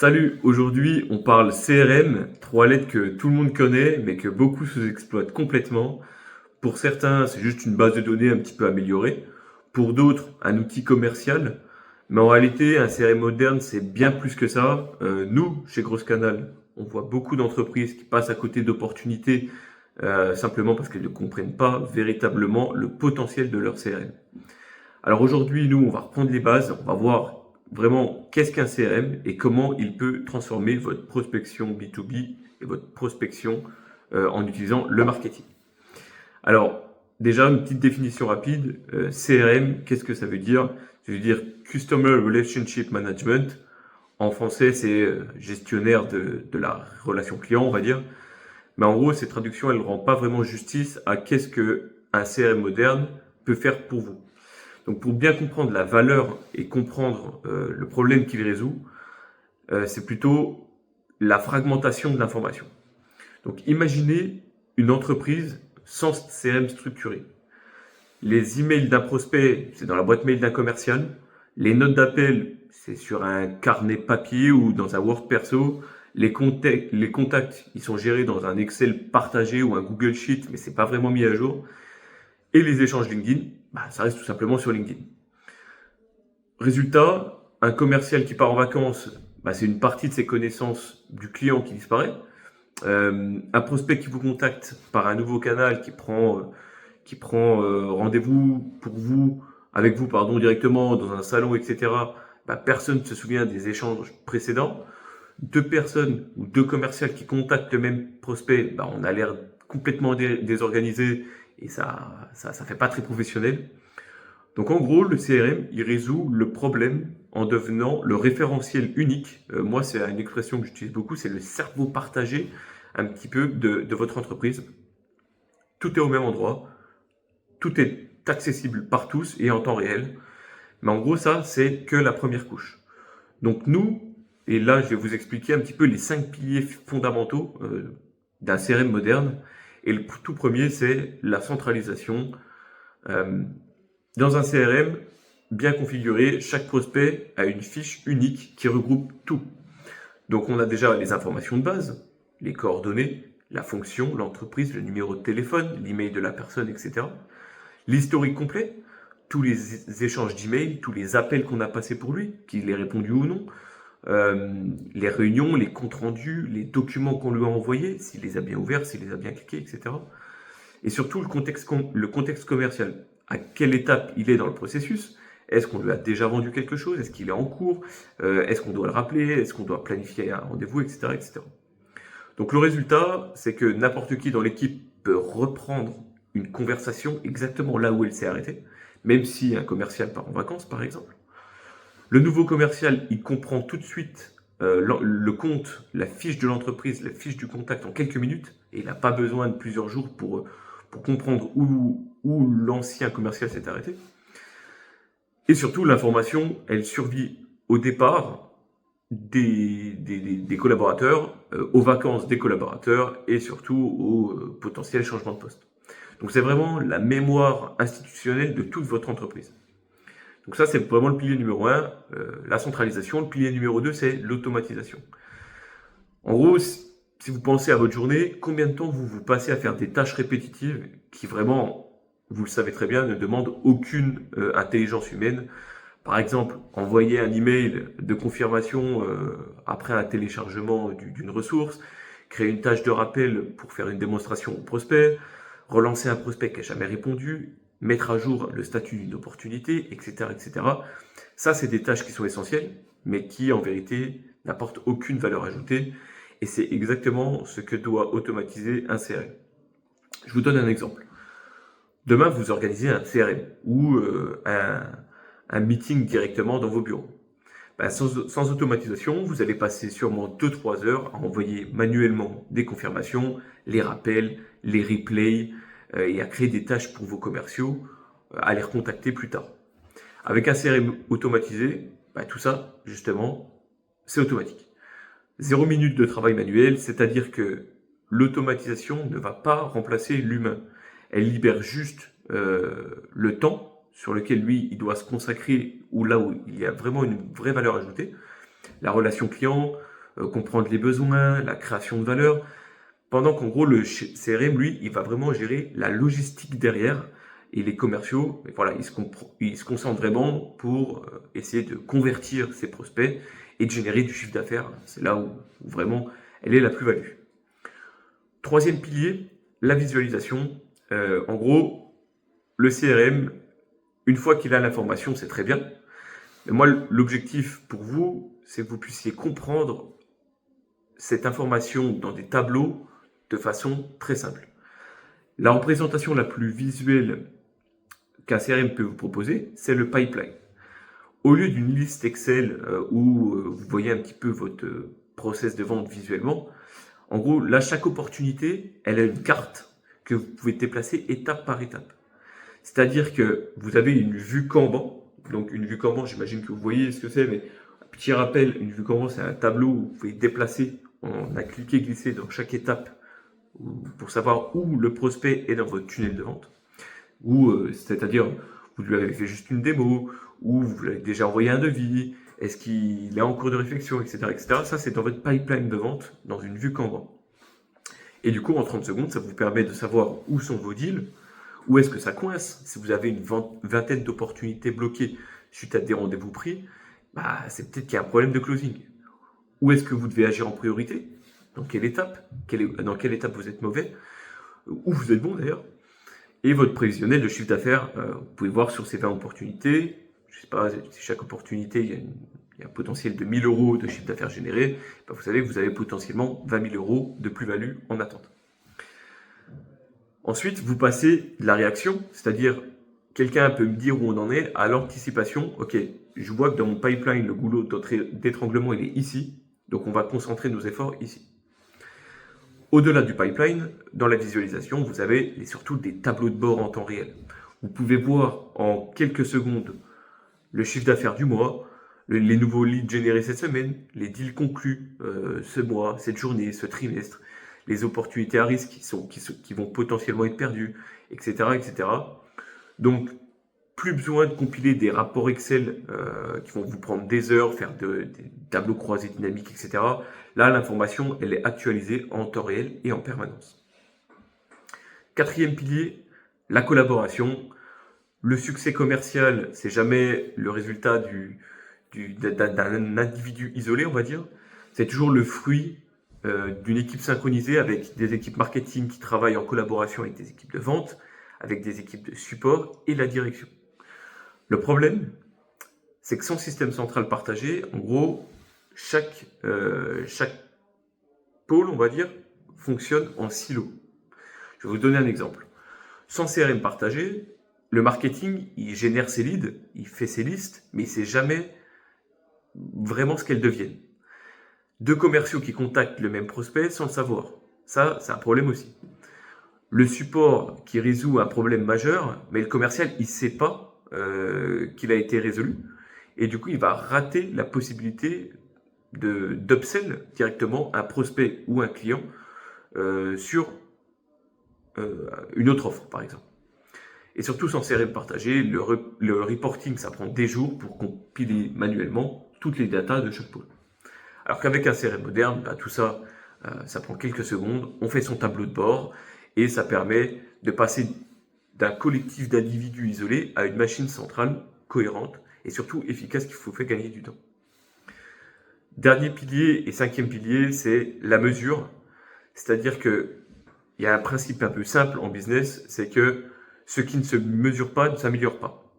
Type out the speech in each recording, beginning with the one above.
Salut, aujourd'hui on parle CRM, trois lettres que tout le monde connaît mais que beaucoup sous-exploitent complètement. Pour certains, c'est juste une base de données un petit peu améliorée. Pour d'autres, un outil commercial. Mais en réalité, un CRM moderne, c'est bien plus que ça. Nous, chez Grosse Canal, on voit beaucoup d'entreprises qui passent à côté d'opportunités simplement parce qu'elles ne comprennent pas véritablement le potentiel de leur CRM. Alors aujourd'hui, nous, on va reprendre les bases, on va voir vraiment qu'est-ce qu'un CRM et comment il peut transformer votre prospection B2B et votre prospection en utilisant le marketing. Alors, déjà, une petite définition rapide. CRM, qu'est-ce que ça veut dire? Ça veut dire Customer Relationship Management. En français, c'est gestionnaire de la relation client, on va dire. Mais en gros, cette traduction, elle ne rend pas vraiment justice à qu'est-ce qu'un CRM moderne peut faire pour vous. Donc pour bien comprendre la valeur et comprendre le problème qu'il résout, c'est plutôt la fragmentation de l'information. Donc imaginez une entreprise sans CRM structuré. Les emails d'un prospect, c'est dans la boîte mail d'un commercial. Les notes d'appel, c'est sur un carnet papier ou dans un Word perso. Les contacts, ils sont gérés dans un Excel partagé ou un Google Sheet, mais c'est pas vraiment mis à jour. Et les échanges LinkedIn, ça reste tout simplement sur LinkedIn. Résultat, un commercial qui part en vacances, c'est une partie de ses connaissances du client qui disparaît. Un prospect qui vous contacte par un nouveau canal qui prend rendez-vous pour vous, avec vous pardon, directement dans un salon, etc. Personne ne se souvient des échanges précédents. Deux personnes ou deux commerciales qui contactent le même prospect, on a l'air complètement désorganisé et ça fait pas très professionnel. Donc en gros, le CRM, il résout le problème en devenant le référentiel unique. Moi, c'est une expression que j'utilise beaucoup, c'est le cerveau partagé un petit peu de votre entreprise. Tout est au même endroit, tout est accessible par tous et en temps réel. Mais en gros, ça, c'est que la première couche. Donc nous, et là, je vais vous expliquer un petit peu les 5 piliers fondamentaux d'un CRM moderne. Et le tout premier, c'est la centralisation. Euh, Dans un CRM bien configuré, chaque prospect a une fiche unique qui regroupe tout. Donc on a déjà les informations de base, les coordonnées, la fonction, l'entreprise, le numéro de téléphone, l'email de la personne, etc. L'historique complet, tous les échanges d'emails, tous les appels qu'on a passés pour lui, qu'il ait répondu ou non, les réunions, les comptes rendus, les documents qu'on lui a envoyés, s'il les a bien ouverts, s'il les a bien cliqués, etc. Et surtout le contexte commercial. À quelle étape il est dans le processus? Est-ce qu'on lui a déjà vendu quelque chose? Est-ce qu'il est en cours? Est-ce qu'on doit le rappeler? Est-ce qu'on doit planifier un rendez-vous, etc., etc. Donc le résultat, c'est que n'importe qui dans l'équipe peut reprendre une conversation exactement là où elle s'est arrêtée, même si un commercial part en vacances, par exemple. Le nouveau commercial, il comprend tout de suite le compte, la fiche de l'entreprise, la fiche du contact en quelques minutes, et il n'a pas besoin de plusieurs jours pour comprendre où l'ancien commercial s'est arrêté. Et surtout, l'information, elle survit au départ des collaborateurs, aux vacances des collaborateurs et surtout au potentiel changement de poste. Donc c'est vraiment la mémoire institutionnelle de toute votre entreprise. Donc ça, c'est vraiment le pilier numéro 1, la centralisation. Le pilier numéro 2, c'est l'automatisation. En gros, si vous pensez à votre journée, combien de temps vous passez à faire des tâches répétitives qui vraiment, vous le savez très bien, ne demandent aucune intelligence humaine. Par exemple, envoyer un email de confirmation après un téléchargement d'une ressource, créer une tâche de rappel pour faire une démonstration au prospect, relancer un prospect qui n'a jamais répondu, mettre à jour le statut d'une opportunité, etc., etc. Ça, c'est des tâches qui sont essentielles, mais qui, en vérité, n'apportent aucune valeur ajoutée. Et c'est exactement ce que doit automatiser un CRM. Je vous donne un exemple. Demain, vous organisez un CRM ou un meeting directement dans vos bureaux. Sans automatisation, vous allez passer sûrement 2-3 heures à envoyer manuellement des confirmations, les rappels, les replays et à créer des tâches pour vos commerciaux, à les recontacter plus tard. Avec un CRM automatisé, tout ça, justement, c'est automatique. 0 minute de travail manuel, c'est-à-dire que l'automatisation ne va pas remplacer l'humain. Elle libère juste le temps sur lequel lui, il doit se consacrer ou là où il y a vraiment une vraie valeur ajoutée. La relation client, comprendre les besoins, la création de valeur, pendant qu'en gros, le CRM, lui, il va vraiment gérer la logistique derrière. Et les commerciaux, voilà, ils se concentrent vraiment pour essayer de convertir ces prospects et de générer du chiffre d'affaires. C'est là où vraiment elle est la plus-value. Troisième pilier, la visualisation. En gros, le CRM, une fois qu'il a l'information, c'est très bien. Mais moi, l'objectif pour vous, c'est que vous puissiez comprendre cette information dans des tableaux de façon très simple. La représentation la plus visuelle qu'un CRM peut vous proposer, c'est le pipeline. Au lieu d'une liste Excel où vous voyez un petit peu votre process de vente visuellement, en gros, là, chaque opportunité, elle a une carte que vous pouvez déplacer étape par étape. C'est-à-dire que vous avez une vue Kanban. Donc, une vue Kanban, j'imagine que vous voyez ce que c'est, mais petit rappel, une vue Kanban, c'est un tableau où vous pouvez déplacer en a cliqué-glissé dans chaque étape pour savoir où le prospect est dans votre tunnel de vente. Ou c'est-à-dire, vous lui avez fait juste une démo, ou vous lui avez déjà envoyé un devis, est-ce qu'il est en cours de réflexion, etc., etc. Ça, c'est dans votre pipeline de vente, dans une vue Kanban. Et du coup, en 30 secondes, ça vous permet de savoir où sont vos deals, où est-ce que ça coince. Si vous avez une vingtaine d'opportunités bloquées suite à des rendez-vous pris, bah, c'est peut-être qu'il y a un problème de closing. Où est-ce que vous devez agir en priorité? Dans quelle étape? Dans quelle étape vous êtes mauvais? Où vous êtes bon d'ailleurs? Et votre prévisionnel de chiffre d'affaires, vous pouvez voir sur ces 20 opportunités, je ne sais pas, si chaque opportunité, il y a un potentiel de 1000 euros de chiffre d'affaires généré, ben vous savez que vous avez potentiellement 20 000 euros de plus-value en attente. Ensuite, vous passez de la réaction, c'est-à-dire quelqu'un peut me dire où on en est, à l'anticipation. Ok, je vois que dans mon pipeline, le goulot d'étranglement, il est ici, donc on va concentrer nos efforts ici. Au-delà du pipeline, dans la visualisation, vous avez surtout des tableaux de bord en temps réel. Vous pouvez voir en quelques secondes le chiffre d'affaires du mois, les nouveaux leads générés cette semaine, les deals conclus ce mois, cette journée, ce trimestre, les opportunités à risque qui vont potentiellement être perdues, etc., etc. Donc, plus besoin de compiler des rapports Excel qui vont vous prendre des heures, faire des tableaux croisés dynamiques, etc. Là, l'information, elle est actualisée en temps réel et en permanence. Quatrième pilier, la collaboration. Le succès commercial, c'est jamais le résultat d'un individu isolé, on va dire. C'est toujours le fruit d'une équipe synchronisée avec des équipes marketing qui travaillent en collaboration avec des équipes de vente, avec des équipes de support et la direction. Le problème, c'est que sans système central partagé, en gros, chaque pôle, on va dire, fonctionne en silo. Je vais vous donner un exemple. Sans CRM partagé, le marketing, il génère ses leads, il fait ses listes, mais il ne sait jamais vraiment ce qu'elles deviennent. Deux commerciaux qui contactent le même prospect sans le savoir. Ça, c'est un problème aussi. Le support qui résout un problème majeur, mais le commercial, il ne sait pas qu'il a été résolu. Et du coup, il va rater la possibilité d'upsell directement un prospect ou un client sur une autre offre, par exemple. Et surtout, sans CRM partagé, le reporting, ça prend des jours pour compiler manuellement toutes les datas de chaque pôle. Alors qu'avec un CRM moderne, bah, tout ça, ça prend quelques secondes, on fait son tableau de bord et ça permet de passer d'un collectif d'individus isolés à une machine centrale cohérente et surtout efficace qui vous fait gagner du temps. Dernier pilier et cinquième pilier, c'est la mesure. C'est-à-dire qu'il y a un principe un peu simple en business, c'est que ce qui ne se mesure pas ne s'améliore pas.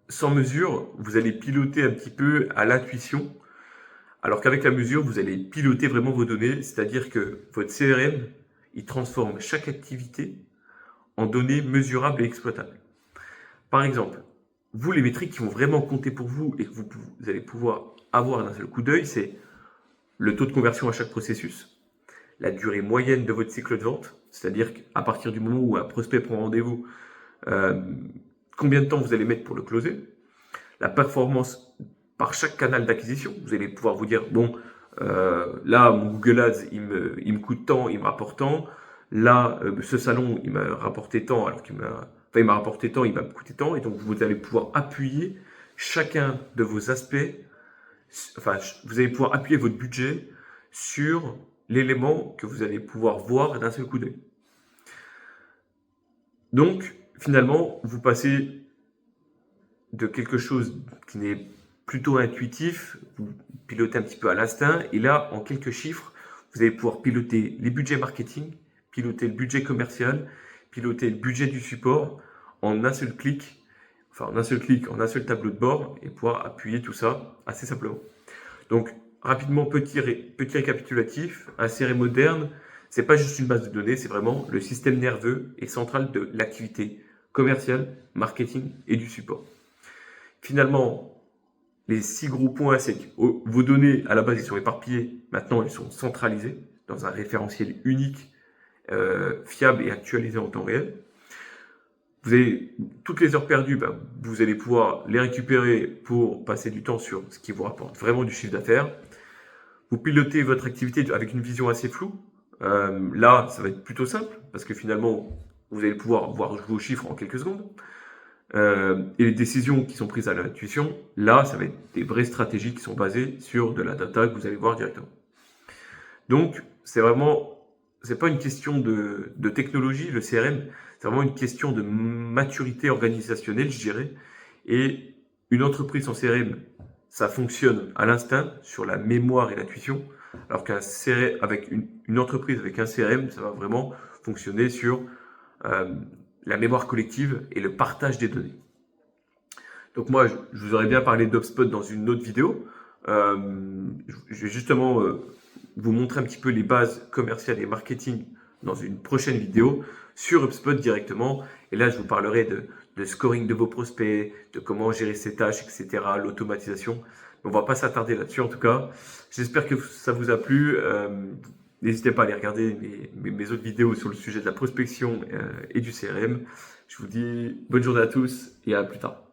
Sans mesure, vous allez piloter un petit peu à l'intuition, alors qu'avec la mesure, vous allez piloter vraiment vos données, c'est-à-dire que votre CRM, il transforme chaque activité en données mesurables et exploitables. Par exemple, vous, les métriques qui vont vraiment compter pour vous et que vous allez pouvoir avoir d'un seul coup d'œil, c'est le taux de conversion à chaque processus, la durée moyenne de votre cycle de vente, c'est-à-dire qu'à partir du moment où un prospect prend rendez-vous, combien de temps vous allez mettre pour le closer, la performance par chaque canal d'acquisition. Vous allez pouvoir vous dire, bon, là, mon Google Ads, il me coûte tant, il me rapporte tant. Là, ce salon, il m'a rapporté tant, alors qu'il il m'a rapporté tant, il va me coûter tant. Et donc, vous allez pouvoir appuyer chacun de vos aspects enfin, vous allez pouvoir appuyer votre budget sur l'élément que vous allez pouvoir voir d'un seul coup d'œil. Donc, finalement, vous passez de quelque chose qui n'est plutôt intuitif, vous pilotez un petit peu à l'instinct, et là, en quelques chiffres, vous allez pouvoir piloter les budgets marketing, piloter le budget commercial, piloter le budget du support en un seul clic, en un seul tableau de bord, et pouvoir appuyer tout ça assez simplement. Donc, rapidement, petit récapitulatif, un CRM moderne, c'est pas juste une base de données, c'est vraiment le système nerveux et central de l'activité commerciale, marketing et du support. Finalement, les 6 gros points, c'est que vos données, à la base, ils sont éparpillées. Maintenant, elles sont centralisées dans un référentiel unique, fiable et actualisé en temps réel. Vous avez toutes les heures perdues, vous allez pouvoir les récupérer pour passer du temps sur ce qui vous rapporte vraiment du chiffre d'affaires. Vous pilotez votre activité avec une vision assez floue. Là, ça va être plutôt simple parce que finalement, vous allez pouvoir voir vos chiffres en quelques secondes. Et les décisions qui sont prises à l'intuition, là, ça va être des vraies stratégies qui sont basées sur de la data que vous allez voir directement. Donc, c'est pas une question de technologie, le CRM, c'est vraiment une question de maturité organisationnelle, je dirais. Et une entreprise en CRM, ça fonctionne à l'instinct, sur la mémoire et l'intuition, alors avec une entreprise avec un CRM, ça va vraiment fonctionner sur la mémoire collective et le partage des données. Donc moi, je vous aurais bien parlé d'HubSpot dans une autre vidéo. Je vais justement vous montrer un petit peu les bases commerciales et marketing dans une prochaine vidéo sur HubSpot directement. Et là, je vous parlerai de scoring de vos prospects, de comment gérer ces tâches, etc., l'automatisation. On va pas s'attarder là-dessus en tout cas. J'espère que ça vous a plu. N'hésitez pas à aller regarder mes autres vidéos sur le sujet de la prospection et du CRM. Je vous dis bonne journée à tous et à plus tard.